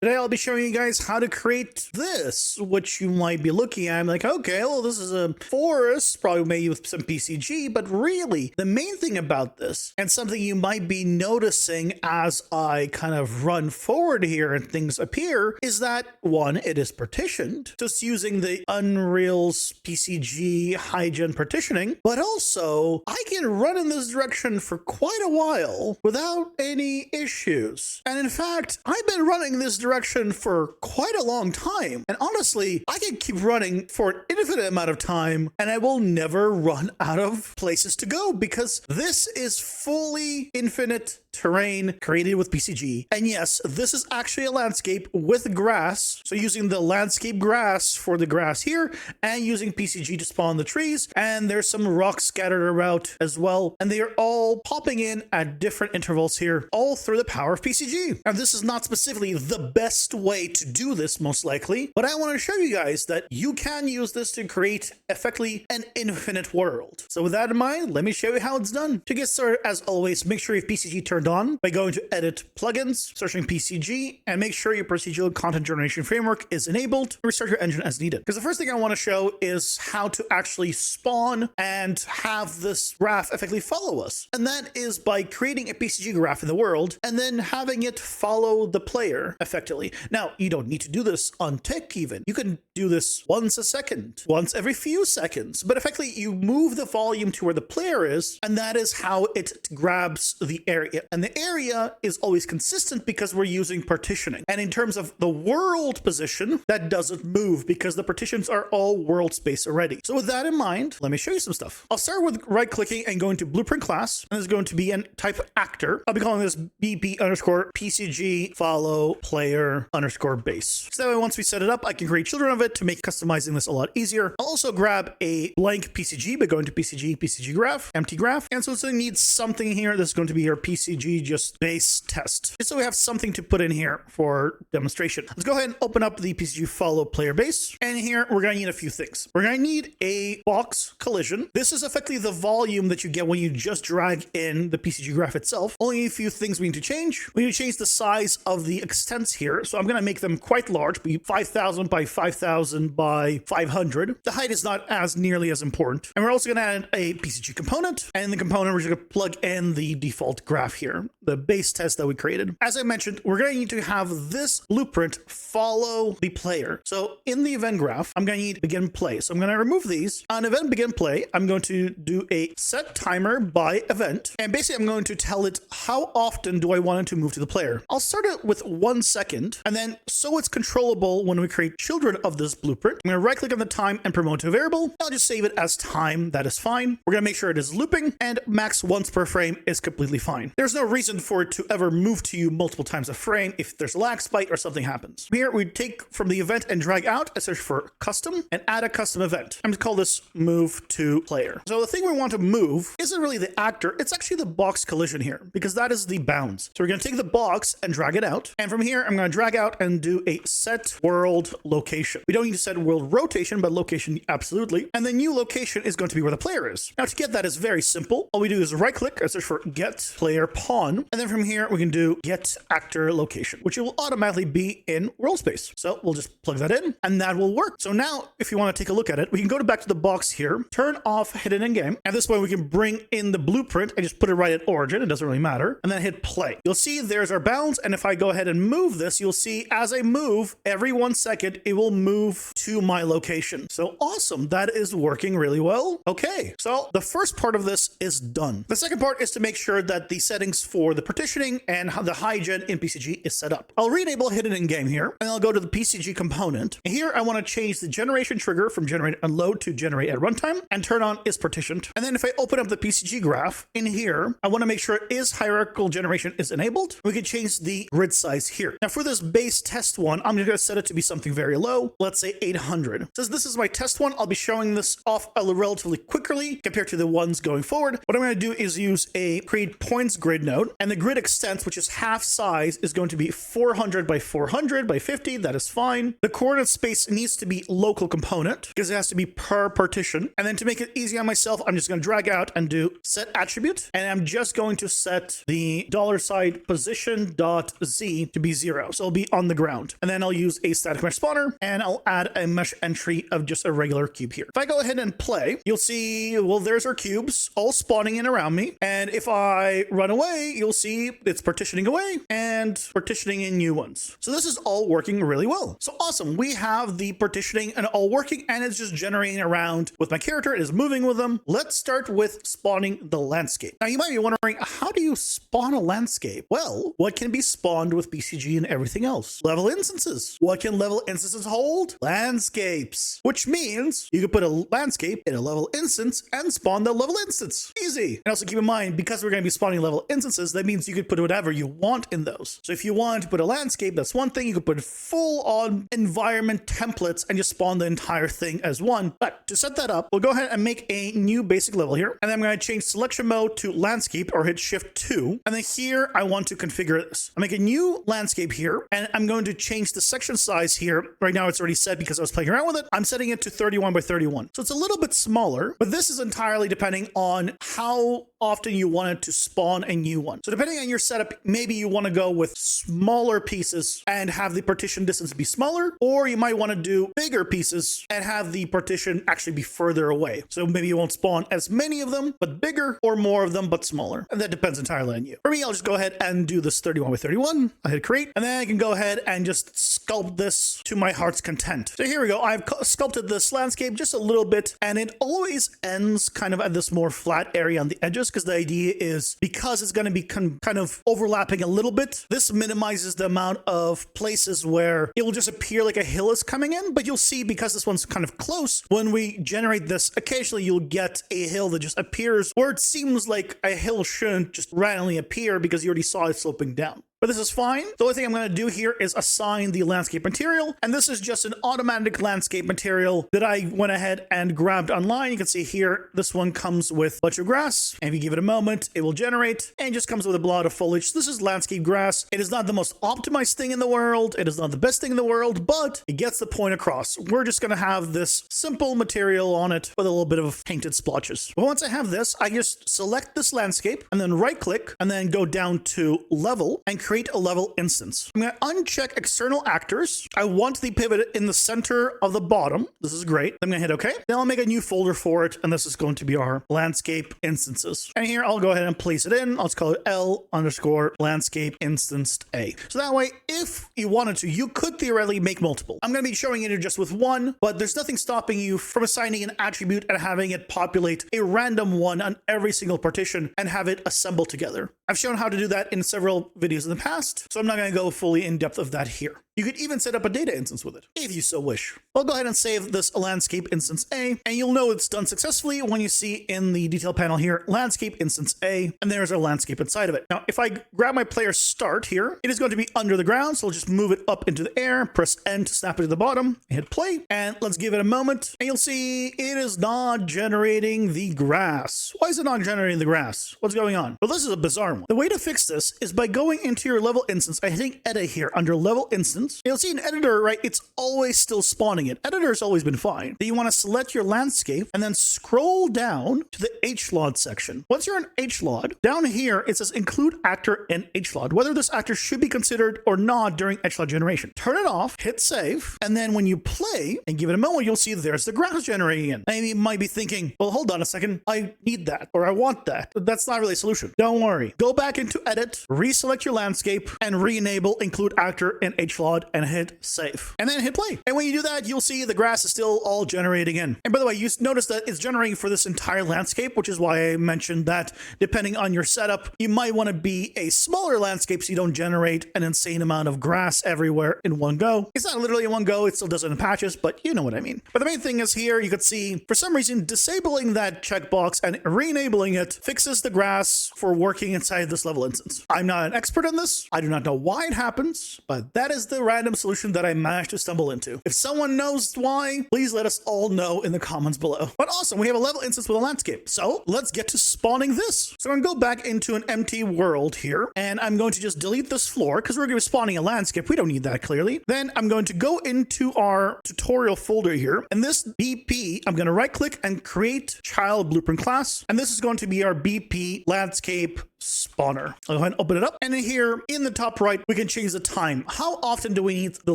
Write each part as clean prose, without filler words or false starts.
Today I'll be showing you guys how to create this, which you might be looking at. I'm like, okay, well, this is a forest, probably made with some PCG, but really the main thing about this, and something you might be noticing as I kind of run forward here and things appear, is that one, it is partitioned, just using the Unreal's PCG HiGen partitioning, but also I can run in this direction for quite a while without any issues. And in fact, I've been running this direction for quite a long time. And honestly, I can keep running for an infinite amount of time and I will never run out of places to go because this is fully infinite terrain created with PCG. And yes, this is actually a landscape with grass. So using the landscape grass for the grass here and using PCG to spawn the trees. And there's some rocks scattered around as well. And they are all popping in at different intervals here, all through the power of PCG. And this is not specifically the best way to do this, most likely, but I want to show you guys that you can use this to create effectively an infinite world. So with that in mind, let me show you how it's done. To get started, as always, make sure you have PCG turned on by going to Edit Plugins, searching PCG, and make sure your procedural content generation framework is enabled. Restart your engine as needed. Because the first thing I want to show is how to actually spawn and have this graph effectively follow us. And that is by creating a PCG graph in the world and then having it follow the player effectively. Now, you don't need to do this on tick even. You can do this once a second, once every few seconds, but effectively you move the volume to where the player is, and that is how it grabs the area. And the area is always consistent because we're using partitioning. And in terms of the world position, that doesn't move because the partitions are all world space already. So with that in mind, let me show you some stuff. I'll start with right-clicking and going to Blueprint class, and there's going to be a type actor. I'll be calling this BP_PCG follow player _ base. So that way, once we set it up, I can create children of it to make customizing this a lot easier. I'll also grab a blank PCG by going to PCG graph, empty graph. And so it needs something here. This is going to be your PCG just base test. Just so we have something to put in here for demonstration. Let's go ahead and open up the PCG follow player base. And here we're going to need a few things. We're going to need a box collision. This is effectively the volume that you get when you just drag in the PCG graph itself. Only a few things we need to change. We need to change the size of the extents here. So I'm going to make them quite large, be 5,000 by 5,000 by 500. The height is not as nearly as important. And we're also going to add a PCG component. And in the component, we're just going to plug in the default graph here, the base test that we created. As I mentioned, we're going to need to have this blueprint follow the player. So in the event graph, I'm going to need begin play. So I'm going to remove these. On event begin play, I'm going to do a set timer by event. And basically, I'm going to tell it how often do I want it to move to the player. I'll start it with 1 second. And then so it's controllable when we create children of this blueprint, I'm going to right click on the time and promote to a variable. I'll just save it as time. That is fine. We're going to make sure it is looping and max once per frame is completely fine. There's no reason for it to ever move to you multiple times a frame if there's a lag spike or something happens. Here we take from the event and drag out a search for custom and add a custom event. I'm going to call this move to player. So the thing we want to move isn't really the actor. It's actually the box collision here because that is the bounds. So we're going to take the box and drag it out. And from here, I'm going to drag out and do a set world location. We don't need to set world rotation, but location absolutely. And the new location is going to be where the player is. Now to get that is very simple. All we do is right click and search for get player pawn. And then from here, we can do get actor location, which will automatically be in world space. So we'll just plug that in and that will work. So now if you want to take a look at it, we can go back to the box here, turn off hidden in game. At this point, we can bring in the blueprint and just put it right at origin. It doesn't really matter. And then hit play. You'll see there's our bounds. And if I go ahead and move this, you'll see as I move every 1 second, it will move to my location. So awesome. That is working really well. Okay. So the first part of this is done. The second part is to make sure that the settings for the partitioning and the HiGen in PCG is set up. I'll re-enable hidden in game here and I'll go to the PCG component. And here I want to change the generation trigger from generate and load to generate at runtime and turn on is partitioned. And then if I open up the PCG graph in here, I want to make sure is hierarchical generation is enabled. We can change the grid size here. Now for this base test one, I'm going to set it to be something very low. Let's say 800. Since this is my test one, I'll be showing this off relatively quickly compared to the ones going forward. What I'm going to do is use a create points grid node, and the grid extent, which is half size, is going to be 400 by 400 by 50. That is fine. The coordinate space needs to be local component because it has to be per partition. And then to make it easy on myself, I'm just going to drag out and do set attribute, and I'm just going to set the $sign position.z to be 0. So it'll be on the ground. And then I'll use a static mesh spawner, and I'll add a mesh entry of just a regular cube here. If I go ahead and play, you'll see, well, there's our cubes all spawning in around me. And if I run away, you'll see it's partitioning away and partitioning in new ones. So this is all working really well. So awesome. We have the partitioning and all working, and it's just generating around with my character. It is moving with them. Let's start with spawning the landscape. Now you might be wondering, how do you spawn a landscape? Well, what can be spawned with BCG and everything else? Level instances. What can level instances hold? Landscapes. Which means you could put a landscape in a level instance and spawn the level instance. Easy. And also keep in mind, because we're going to be spawning level instances, that means you could put whatever you want in those. So if you want to put a landscape, that's one thing. You could put full on environment templates and just spawn the entire thing as one. But to set that up, we'll go ahead and make a new basic level here. And then I'm going to change selection mode to landscape, or hit shift 2. And then here I want to configure this. I'll make a new landscape here, and I'm going to change the section size here. Right now it's already set because I was playing around with it. I'm setting it to 31 by 31. So it's a little bit smaller, but this is entirely depending on how often you want it to spawn a new one. So depending on your setup, maybe you want to go with smaller pieces and have the partition distance be smaller, or you might want to do bigger pieces and have the partition actually be further away. So maybe you won't spawn as many of them, but bigger, or more of them, but smaller. And that depends entirely on you. For me, I'll just go ahead and do this 31 by 31. I hit create, and then I can go ahead and just sculpt this to my heart's content. So here we go. I've sculpted this landscape just a little bit, and it always ends kind of at this more flat area on the edges, because the idea is, because it's going to be kind of overlapping a little bit, this minimizes the amount of places where it will just appear like a hill is coming in. But you'll see, because this one's kind of close, when we generate this, occasionally you'll get a hill that just appears where it seems like a hill shouldn't just randomly appear because you already saw it sloping down. But this is fine. The only thing I'm going to do here is assign the landscape material. And this is just an automatic landscape material that I went ahead and grabbed online. You can see here, this one comes with a bunch of grass. And if you give it a moment, it will generate, and just comes with a blot of foliage. This is landscape grass. It is not the most optimized thing in the world. It is not the best thing in the world, but it gets the point across. We're just going to have this simple material on it with a little bit of painted splotches. But once I have this, I just select this landscape and then right click and then go down to level and create a level instance. I'm going to uncheck external actors. I want the pivot in the center of the bottom. This is great. I'm going to hit OK. Then I'll make a new folder for it, and this is going to be our landscape instances. And here I'll go ahead and place it in. I'll just call it L_landscape instanced A. So that way, if you wanted to, you could theoretically make multiple. I'm going to be showing it just with one, but there's nothing stopping you from assigning an attribute and having it populate a random one on every single partition and have it assemble together. I've shown how to do that in several videos in the past, so I'm not going to go fully in depth of that here. You could even set up a data instance with it, if you so wish. I'll go ahead and save this landscape instance A, and you'll know it's done successfully when you see in the detail panel here, landscape instance A, and there's our landscape inside of it. Now, if I grab my player start here, it is going to be under the ground, so I'll just move it up into the air, press N to snap it to the bottom, hit play, and let's give it a moment, and you'll see it is not generating the grass. Why is it not generating the grass? What's going on? Well, this is a bizarre one. The way to fix this is by going into your level instance and hitting edit here under level instance. You'll see in editor, right, it's always still spawning it. Editor's always been fine. Then you want to select your landscape and then scroll down to the HLOD section. Once you're in HLOD, down here it says include actor in HLOD, whether this actor should be considered or not during HLOD generation. Turn it off, hit save, and then when you play and give it a moment, you'll see there's the grass generating in. And you might be thinking, well, hold on a second, I need that, or I want that. But that's not really a solution. Don't worry. Go back into edit, reselect your landscape, and re-enable include actor in HLOD and hit save. And then hit play. And when you do that, you'll see the grass is still all generating in. And by the way, you notice that it's generating for this entire landscape, which is why I mentioned that depending on your setup, you might want to be a smaller landscape so you don't generate an insane amount of grass everywhere in one go. It's not literally in one go, it still does it in patches, but you know what I mean. But the main thing is here, you could see, for some reason, disabling that checkbox and re-enabling it fixes the grass for working inside this level instance. I'm not an expert on this. I do not know why it happens, but that is the a random solution that I managed to stumble into. If someone knows why, please let us all know in the comments below. But awesome, we have a level instance with a landscape. So let's get to spawning this. So I'm going to go back into an empty world here, and I'm going to just delete this floor because we're going to be spawning a landscape. We don't need that clearly. Then I'm going to go into our tutorial folder here, and this BP, I'm going to right click and create child blueprint class. And this is going to be our BP landscape spawner. I'll go ahead and open it up. And in here in the top right, we can change the time. How often do we need the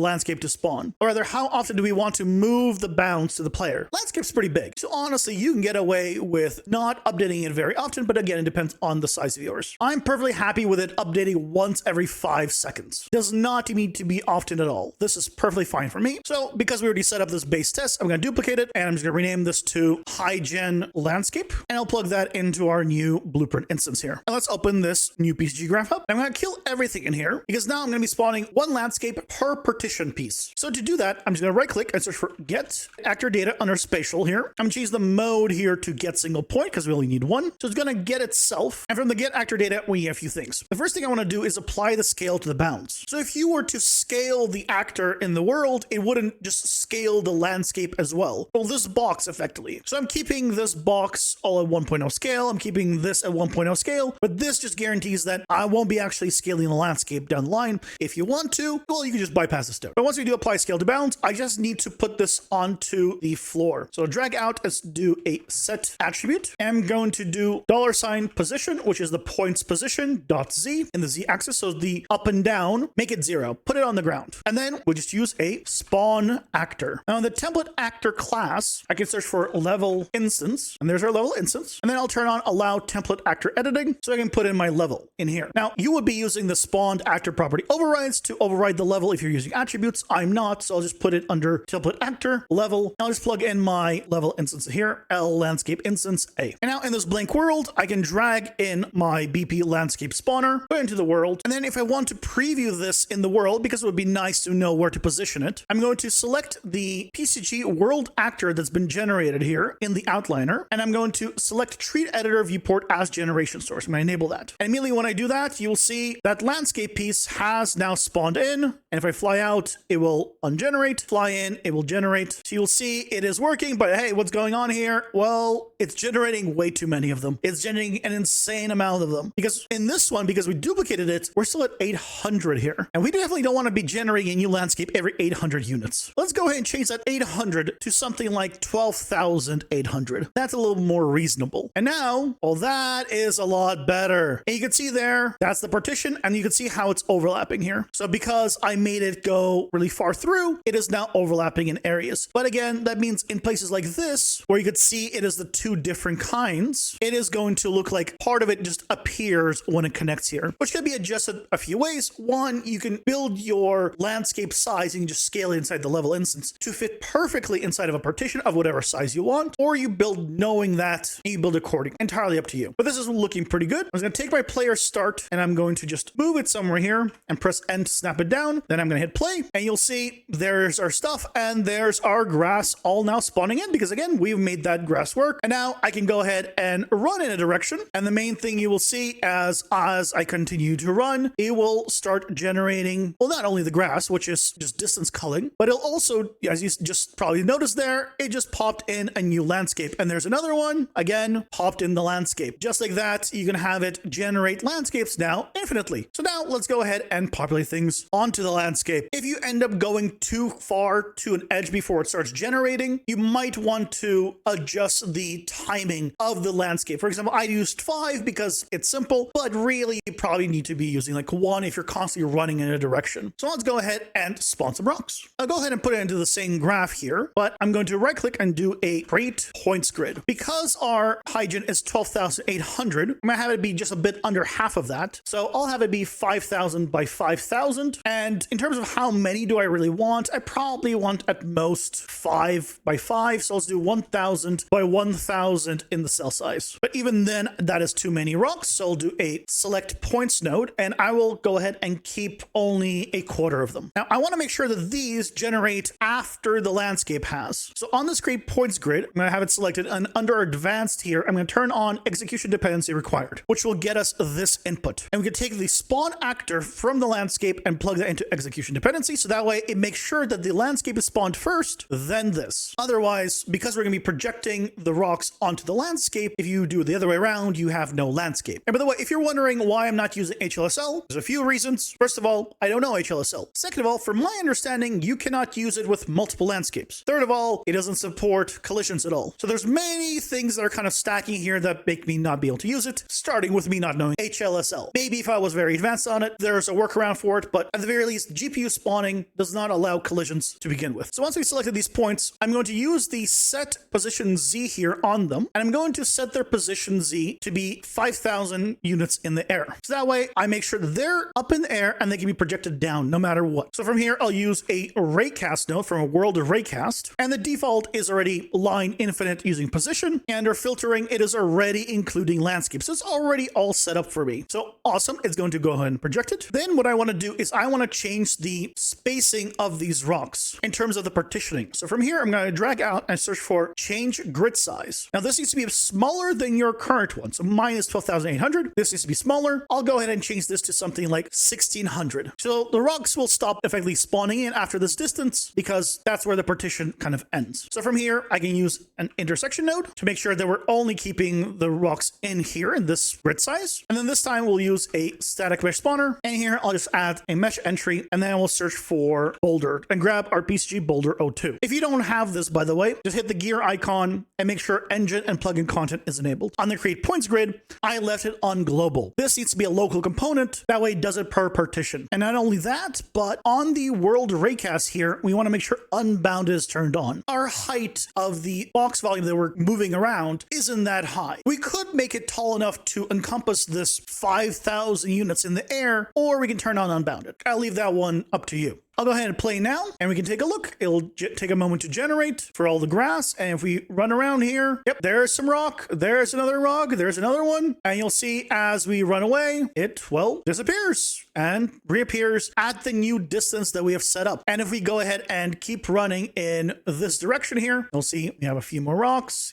landscape to spawn? Or rather, how often do we want to move the bounds to the player? Landscape's pretty big. So honestly, you can get away with not updating it very often, but again, it depends on the size of yours. I'm perfectly happy with it updating once every 5 seconds. Does not need to be often at all. This is perfectly fine for me. So because we already set up this base test, I'm going to duplicate it and I'm just going to rename this to HiGen Landscape. And I'll plug that into our new blueprint instance here. And let's open this new PCG graph up. I'm going to kill everything in here because now I'm going to be spawning one landscape per partition piece. So to do that, I'm just going to right click and search for get actor data under spatial here. I'm going to change the mode here to get single point because we only need one. So it's going to get itself. And from the get actor data, we have a few things. The first thing I want to do is apply the scale to the bounds. So if you were to scale the actor in the world, it wouldn't just scale the landscape as well. Well, this box effectively. So I'm keeping this box all at 1.0 scale. I'm keeping this at 1.0 scale, but this just guarantees that I won't be actually scaling the landscape down the line. If you want to, well, you can just bypass this step. But once we do apply scale to bounds, I just need to put this onto the floor. So drag out, let's do a set attribute. I'm going to do $position, which is the points position .z in the z axis. So the up and down, make it 0, put it on the ground. And then we'll just use a spawn actor. Now in the template actor class, I can search for level instance, and there's our level instance. And then I'll turn on allow template actor editing so I can put in my level in here. Now you would be using the spawned actor property overrides to override the level if you're using attributes. I'm not, so I'll just put it under template actor level. I'll just plug in my level instance here, L landscape instance A. And now in this blank world, I can drag in my BP landscape spawner, put it into the world. And then if I want to preview this in the world, because it would be nice to know where to position it, I'm going to select the PCG world actor that's been generated here in the outliner. And I'm going to select treat editor viewport as generation source. I'm going to enable that. And immediately when I do that, you will see that landscape piece has now spawned in. And if I fly out, it will ungenerate. Fly in, it will generate. So you'll see it is working, but hey, what's going on here? Well, it's generating way too many of them. It's generating an insane amount of them. Because in this one, because we duplicated it, we're still at 800 here. And we definitely don't want to be generating a new landscape every 800 units. Let's go ahead and change that 800 to something like 12,800. That's a little more reasonable. And now, well, that is a lot better. And you can see there, that's the partition, and you can see how it's overlapping here. So because I made it go really far through, it is now overlapping in areas. But again, that means in places like this, where you could see it is the two different kinds, it is going to look like part of it just appears when it connects here, which can be adjusted a few ways. One, you can build your landscape size and you can just scale it inside the level instance to fit perfectly inside of a partition of whatever size you want, or you build knowing that and you build according. Entirely up to you. But this is looking pretty good. I'm going to take my player start and I'm going to just move it somewhere here and press N to snap it down. Then I'm going to hit play and you'll see there's our stuff and there's our grass all now spawning in because again, we've made that grass work. And now I can go ahead and run in a direction. And the main thing you will see as I continue to run, it will start generating, well, not only the grass, which is just distance culling, but it'll also, as you just probably noticed there, it just popped in a new landscape. And there's another one, again, popped in the landscape. Just like that, you can have it generate landscapes now infinitely. So now let's go ahead and populate things onto the landscape. If you end up going too far to an edge before it starts generating, you might want to adjust the timing of the landscape. For example, I used 5 because it's simple, but really you probably need to be using like 1 if you're constantly running in a direction. So let's go ahead and spawn some rocks. I'll go ahead and put it into the same graph here, but I'm going to right click and do a create points grid. Because our HiGen is 12,800, I'm gonna have it be just a bit under half of that. So I'll have it be 5,000 by 5,000. And in terms of how many do I really want, I probably want at most 5 by 5. So let's do 1,000 by 1,000 in the cell size. But even then, that is too many rocks. So I'll do a select points node and I will go ahead and keep only a quarter of them. Now I want to make sure that these generate after the landscape has. So on this create points grid, I'm going to have it selected and under advanced here, I'm going to turn on execution dependency required, which will get us this input. And we can take the spawn actor from the landscape and plug that into execution dependency. So that way it makes sure that the landscape is spawned first, then this. Otherwise, because we're going to be projecting the rocks onto the landscape, if you do it the other way around, you have no landscape. And by the way, if you're wondering why I'm not using HLSL, there's a few reasons. First of all, I don't know HLSL. Second of all, from my understanding, you cannot use it with multiple landscapes. Third of all, it doesn't support collisions at all. So there's many things that are kind of stacking here that make me not be able to use it, starting with me not knowing HLSL. Maybe if I was very advanced on it, there's a workaround for it, but at the very least, GPU spawning does not allow collisions to begin with. So once we selected these points, I'm going to use the set position Z here on them, and I'm going to set their position Z to be 5,000 units in the air. So that way I make sure that they're up in the air and they can be projected down no matter what. So from here, I'll use a raycast node from a world raycast, and the default is already line infinite using position, and our filtering, it is already including landscape. So it's already all set up for me. So awesome. It's going to go ahead and project it. Then what I want to do is I want to change the spacing of these rocks in terms of the partitioning. So from here, I'm going to drag out and search for change grid size. Now this needs to be smaller than your current one. So mine is 12,800. This needs to be smaller. I'll go ahead and change this to something like 1,600. So the rocks will stop effectively spawning in after this distance because that's where the partition kind of ends. So from here, I can use an intersection node to make sure that we're only keeping the rocks in here in this grid size. And then this time we'll use a static mesh spawner. And here I'll just add a mesh entry, and then we'll search for boulder and grab our PCG boulder 02. If you don't have this, by the way, just hit the gear icon and make sure engine and plugin content is enabled. On the create points grid, I left it on global. This needs to be a local component. That way it does it per partition. And not only that, but on the world raycast here, we want to make sure unbound is turned on. Our height of the box volume that we're moving around isn't that high. We could make it tall enough to encompass this 5,000 units in the air, or we can turn on unbounded. I'll leave that one up to you. I'll go ahead and play now, and we can take a look. It'll take a moment to generate for all the grass. And if we run around here, yep, there's some rock. There's another rock. There's another one. And you'll see as we run away, it, well, disappears and reappears at the new distance that we have set up. And if we go ahead and keep running in this direction here, you'll see we have a few more rocks,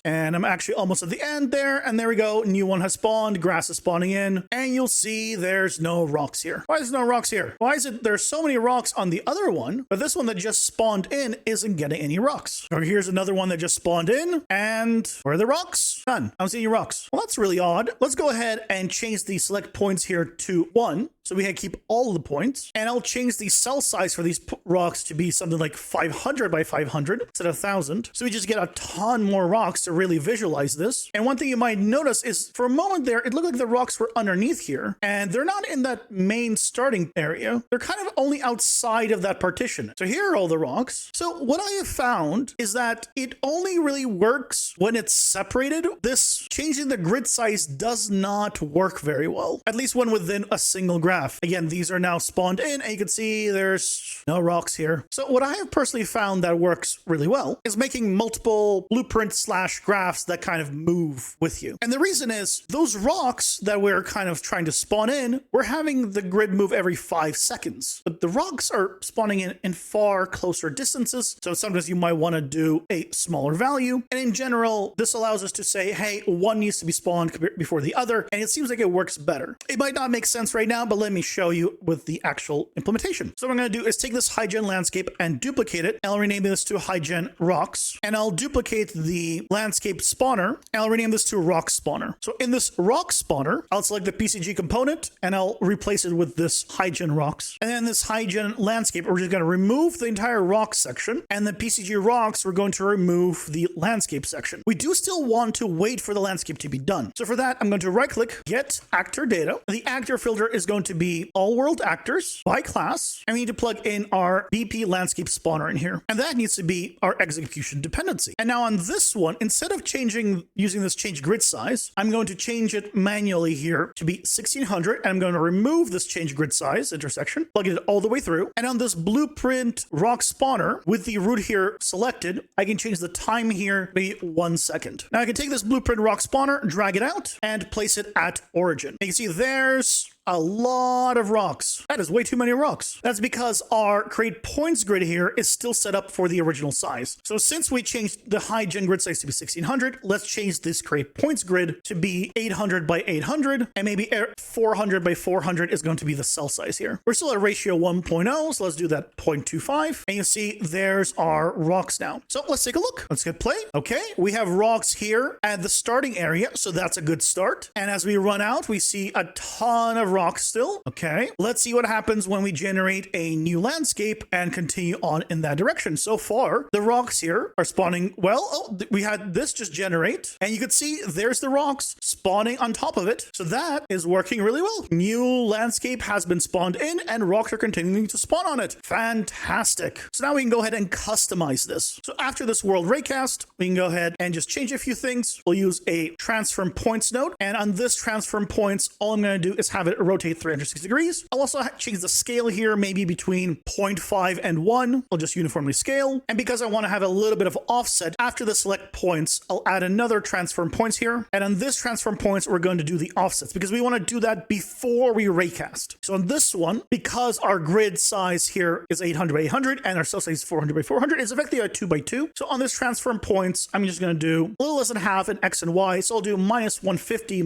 and I'm actually almost at the end there. And there we go. New one has spawned. Grass is spawning in. And you'll see there's no rocks here. Why is there no rocks here? Why is it there's so many rocks on the other one, but this one that just spawned in isn't getting any rocks? Or here's another one that just spawned in, and where are the rocks? None. I don't see any rocks. Well, that's really odd. Let's go ahead and change the select points here to 1. So we can keep all of the points, and I'll change the cell size for these rocks to be something like 500 by 500 instead of 1,000. So we just get a ton more rocks to really visualize this. And one thing you might notice is for a moment there, it looked like the rocks were underneath here, and they're not in that main starting area. They're kind of only outside of that partition. So here are all the rocks. So what I have found is that it only really works when it's separated. This changing the grid size does not work very well, at least when within a single graph. Again, these are now spawned in, and you can see there's no rocks here. So what I have personally found that works really well is making multiple blueprint / graphs that kind of move with you. And the reason is those rocks that we're kind of trying to spawn in, we're having the grid move every 5 seconds. But the rocks are spawning in far closer distances. So sometimes you might want to do a smaller value. And in general, this allows us to say, hey, one needs to be spawned before the other. And it seems like it works better. It might not make sense right now, but let me show you with the actual implementation. So what I'm going to do is take this HiGen landscape and duplicate it. I'll rename this to HiGen rocks, and I'll duplicate the landscape spawner, and I'll rename this to rock spawner. So in this rock spawner, I'll select the PCG component, and I'll replace it with this HiGen rocks. And then this HiGen landscape, we're just going to remove the entire rock section, and the PCG rocks, we're going to remove the landscape section. We do still want to wait for the landscape to be done. So for that, I'm going to right click, get actor data. The actor filter is going to be all world actors by class, and we need to plug in our BP landscape spawner in here. And that needs to be our execution dependency. And now on this one, instead of using this change grid size, I'm going to change it manually here to be 1,600, and I'm going to remove this change grid size intersection, plug it all the way through. And on this blueprint rock spawner with the root here selected, I can change the time here to be 1 second. Now I can take this blueprint rock spawner, drag it out, and place it at origin. You can see there's a lot of rocks. That is way too many rocks. That's because our create points grid here is still set up for the original size. So since we changed the HiGen grid size to be 1600, let's change this create points grid to be 800 by 800, and maybe 400 by 400 is going to be the cell size here. We're still at ratio 1.0, so let's do that 0.25, and you see there's our rocks now. So let's take a look. Let's hit play. Okay, we have rocks here at the starting area, so that's a good start. And as we run out, we see a ton of rocks still. Okay, let's see what happens when we generate a new landscape and continue on in that direction. So far, the rocks here are spawning. Well, we had this just generate, and you could see there's the rocks spawning on top of it. So that is working really well. New landscape has been spawned in, and rocks are continuing to spawn on it. Fantastic. So now we can go ahead and customize this. So after this world raycast, we can go ahead and just change a few things. We'll use a transform points node, and on this transform points, all I'm going to do is have it rotate 360 degrees. I'll also change the scale here, maybe between 0.5 and 1. I'll just uniformly scale. And because I want to have a little bit of offset, after the select points, I'll add another transform points here. And on this transform points, we're going to do the offsets because we want to do that before we raycast. So on this one, because our grid size here is 800 by 800 and our cell size is 400 by 400, it's effectively a 2 by 2. So on this transform points, I'm just going to do a little less than half in X and Y. So I'll do minus 150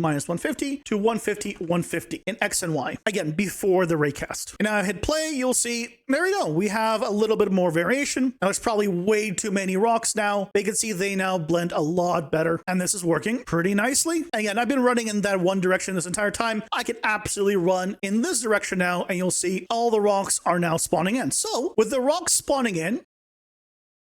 to 150, 150 in X and Y. Again, before the raycast. And now I hit play, you'll see, there we go. We have a little bit more variation. Now there's probably way too many rocks now. They can see they now blend a lot better. And this is working pretty nicely. Again, I've been running in that one direction this entire time. I can absolutely run in this direction now, and you'll see all the rocks are now spawning in. So with the rocks spawning in,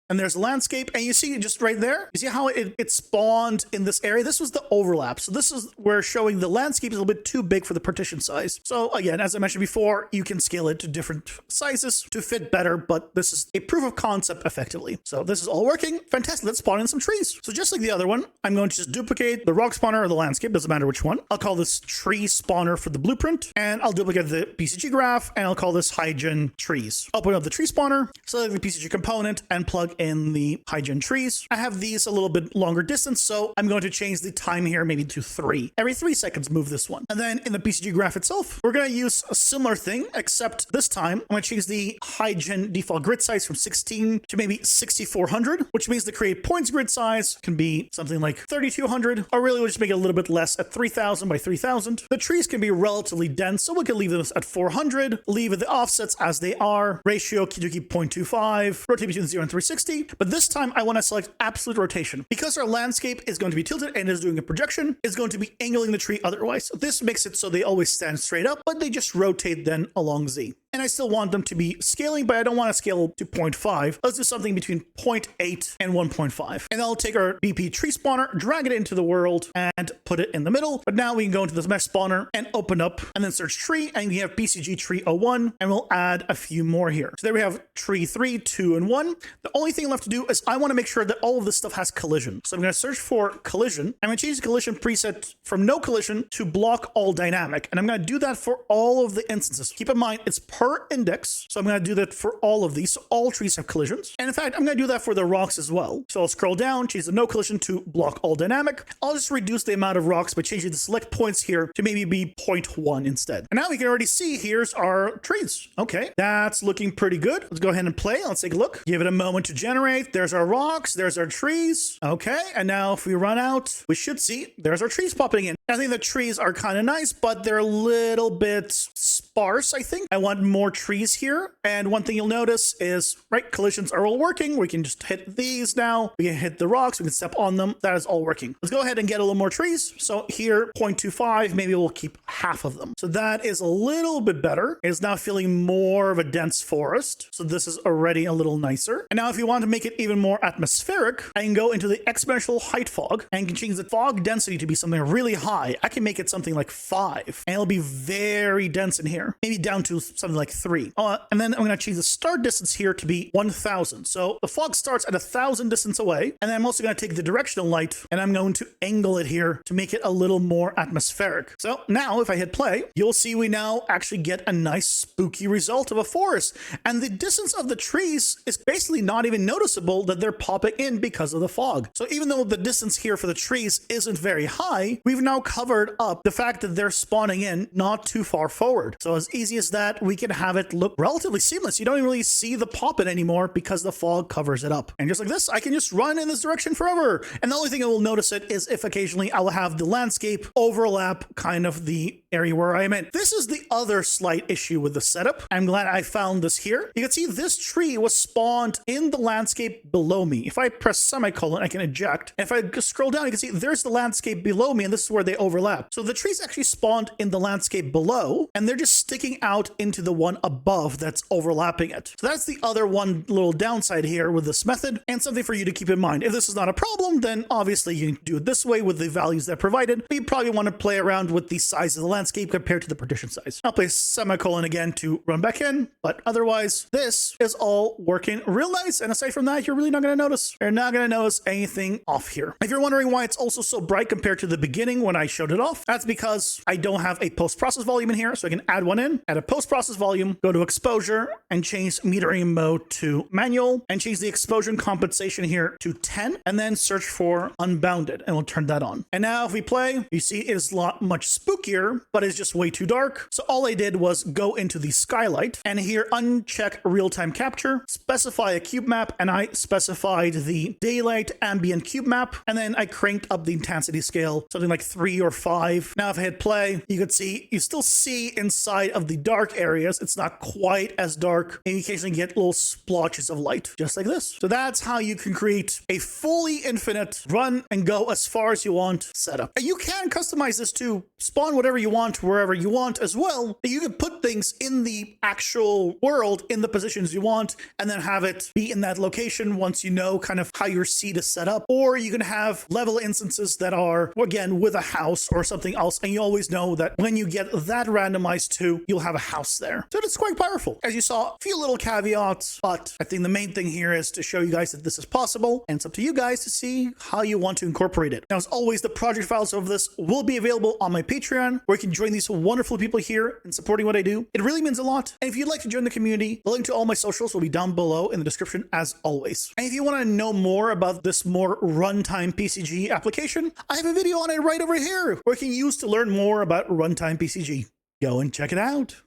and there's landscape, and you see just right there, you see how it spawned in this area? This was the overlap. So this is where showing the landscape is a little bit too big for the partition size. So again, as I mentioned before, you can scale it to different sizes to fit better, but this is a proof of concept effectively. So this is all working. Fantastic. Let's spawn in some trees. So just like the other one, I'm going to just duplicate the rock spawner or the landscape, doesn't matter which one. I'll call this tree spawner for the blueprint, and I'll duplicate the PCG graph, and I'll call this HiGen trees. Open up the tree spawner, select the PCG component, and plug in the HiGen trees. I have these a little bit longer distance, so I'm going to change the time here maybe to 3. Every 3 seconds, move this one. And then in the PCG graph itself, we're going to use a similar thing, except this time I'm going to change the HiGen default grid size from 16 to maybe 6400, which means the create points grid size can be something like 3200, or really we'll just make it a little bit less at 3000 by 3000. The trees can be relatively dense, so we can leave this at 400, leave the offsets as they are, ratio to keep 0.25, rotate between 0 and 360, but this time I want to select absolute rotation. Because our landscape is going to be tilted and is doing a projection, it's going to be angling the tree otherwise. So this makes it so they always stand straight up, but they just rotate then along Z. And I still want them to be scaling, but I don't want to scale to 0.5. Let's do something between 0.8 and 1.5. And I'll take our BP tree spawner, drag it into the world, and put it in the middle. But now we can go into this mesh spawner and open up and then search tree, and we have PCG tree 01, and we'll add a few more here. So there we have tree 3, 2, and 1. The only thing left to do is I want to make sure that all of this stuff has collision. So I'm going to search for collision. I'm going to change the collision preset from no collision to block all dynamic. And I'm going to do that for all of the instances. Keep in mind, it's per index. So I'm going to do that for all of these. So all trees have collisions. And in fact, I'm going to do that for the rocks as well. So I'll scroll down, change the no collision to block all dynamic. I'll just reduce the amount of rocks by changing the select points here to maybe be 0.1 instead. And now we can already see here's our trees. Okay, that's looking pretty good. Let's go ahead and play. Let's take a look. Give it a moment to generate. There's our rocks. There's our trees. Okay, and now if we run out, we should see there's our trees popping in. I think the trees are kind of nice, but they're a little bit sparse, I think. I want more trees here. And one thing you'll notice is, right, collisions are all working. We can just hit these now. We can hit the rocks. We can step on them. That is all working. Let's go ahead and get a little more trees. So here, 0.25, maybe we'll keep half of them. So that is a little bit better. It's now feeling more of a dense forest. So this is already a little nicer. And now if you want to make it even more atmospheric, I can go into the exponential height fog and can change the fog density to be something really high. I can make it something like 5, and it'll be very dense in here. Maybe down to something like 3. And then I'm going to change the start distance here to be 1000. So the fog starts at 1000 distance away. And then I'm also going to take the directional light and I'm going to angle it here to make it a little more atmospheric. So now if I hit play, you'll see we now actually get a nice spooky result of a forest. And the distance of the trees is basically not even noticeable that they're popping in because of the fog. So even though the distance here for the trees isn't very high, we've now covered up the fact that they're spawning in not too far forward. So as easy as that, we can have it look relatively seamless. You don't even really see the pop-in anymore because the fog covers it up. And just like this, I can just run in this direction forever. And the only thing I will notice it is if occasionally I will have the landscape overlap kind of the area where I am in. This is the other slight issue with the setup. I'm glad I found this here. You can see this tree was spawned in the landscape below me. If I press semicolon, I can eject. And if I scroll down, you can see there's the landscape below me, and this is where they overlap. So the trees actually spawned in the landscape below, and they're just sticking out into the one above that's overlapping it. So that's the other one little downside here with this method, and something for you to keep in mind. If this is not a problem, then obviously you can do it this way with the values that are provided, but you probably want to play around with the size of the landscape compared to the partition size. I'll place semicolon again to run back in, but otherwise, this is all working real nice. And aside from that, you're really not going to notice. You're not going to notice anything off here. If you're wondering why it's also so bright compared to the beginning when I showed it off, that's because I don't have a post-process volume in here, so I can add one in, add a post-process volume, go to exposure, and change metering mode to manual, and change the exposure compensation here to 10, and then search for unbounded, and we'll turn that on. And now if we play, you see it is a lot much spookier, but it's just way too dark. So all I did was go into the skylight, and here uncheck real-time capture, specify a cube map, and I specified the daylight ambient cube map, and then I cranked up the intensity scale, something like 3 or 5. Now if I hit play, you can see, you still see inside of the dark areas, it's not quite as dark, and you occasionally get little splotches of light, just like this. So that's how you can create a fully infinite run and go as far as you want setup. And you can customize this to spawn whatever you want, wherever you want as well. You can put things in the actual world in the positions you want, and then have it be in that location once you know kind of how your seed is set up. Or you can have level instances that are, again, with a house or something else, and you always know that when you get that randomized to, you'll have a house there. So it's quite powerful. As you saw, a few little caveats, but I think the main thing here is to show you guys that this is possible, and it's up to you guys to see how you want to incorporate it. Now, as always, the project files of this will be available on my Patreon, where you can join these wonderful people here in supporting what I do. It really means a lot. And if you'd like to join the community, the link to all my socials will be down below in the description as always. And if you want to know more about this more runtime PCG application, I have a video on it right over here where you can use to learn more about runtime PCG. Go and check it out.